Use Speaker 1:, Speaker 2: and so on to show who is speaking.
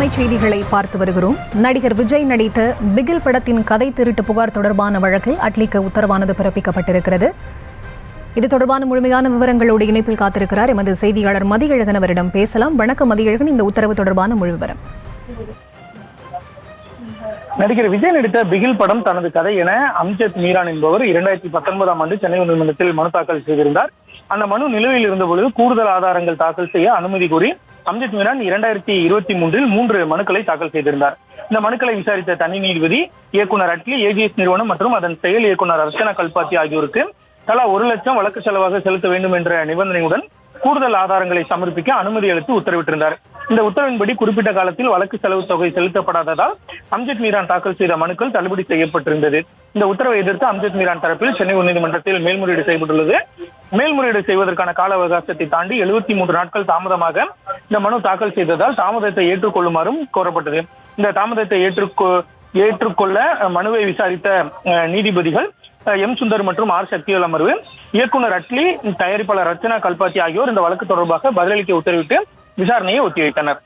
Speaker 1: அண்மை செய்திகளை பார்த்து வருகிறோம். நடிகர் விஜய் நடித்த பிகில் படத்தின் கதை திருட்டு புகார் தொடர்பான வழக்கில் அட்லிக்கு உத்தரவானது பிறப்பிக்கப்பட்டிருக்கிறது. இது தொடர்பான முழுமையான விவரங்களோடு இணைப்பில் காத்திருக்கிறார் எமது செய்தியாளர் மதியழகன். அவரிடம் பேசலாம். வணக்கம் மதியழகன், இந்த உத்தரவு தொடர்பான முழு விவரம்.
Speaker 2: நடிகர் விஜய் நடித்த பிகில் படம் தனது கதை என அம்ஜத் மீரான் என்பவர் 2019ஆம் ஆண்டு சென்னை உயர்நீதிமன்றத்தில் மனு தாக்கல் செய்திருந்தார். அந்த மனு நிலுவையில் இருந்த பொழுது கூடுதல் ஆதாரங்கள் தாக்கல் செய்ய அனுமதி கோரி அம்ஜத் மீரான் 2023இல் 3 மனுக்களை தாக்கல் செய்திருந்தார். இந்த மனுக்களை விசாரித்த தனி நீதிபதி இயக்குனர் அட்லி, ஏஜிஎஸ் நிறுவனம் மற்றும் அதன் செயல் இயக்குனர் அர்ச்சனா கல்பாத்தி ஆகியோருக்கு தலா 1 லட்சம் வழக்கு செலவாக செலுத்த வேண்டும் என்ற நிபந்தனையுடன் கூடுதல் ஆதாரங்களை சமர்ப்பிக்க அனுமதி அளித்து உத்தரவிட்டிருந்தார். இந்த உத்தரவின்படி குறிப்பிட்ட காலத்தில் வழக்கு செலவு தொகை செலுத்தப்படாததால் அம்ஜத் மீரான் தாக்கல் செய்த மனுக்கள் தள்ளுபடி செய்யப்பட்டிருந்தது. இந்த உத்தரவை எதிர்த்து அம்ஜத் மீரான் தரப்பில் சென்னை உயர்நீதிமன்றத்தில் மேல்முறையீடு செய்யப்பட்டுள்ளது. மேல்முறையீடு செய்வதற்கான கால அவகாசத்தை தாண்டி 73 நாட்கள் தாமதமாக இந்த மனு தாக்கல் செய்ததால் தாமதத்தை ஏற்றுக்கொள்ளுமாறும் கோரப்பட்டது. இந்த தாமதத்தை ஏற்றுக்கொள்ள மனுவை விசாரித்த நீதிபதிகள் எம் சுந்தர் மற்றும் ஆர் சக்திவேல் அமர்வு இயக்குனர் அட்லி, தயாரிப்பாளர் அர்ச்சனா கல்பாத்தி ஆகியோர் இந்த வழக்கு தொடர்பாக பதிலளிக்க உத்தரவிட்டு விசாரணையை ஒத்திவைத்தனர்.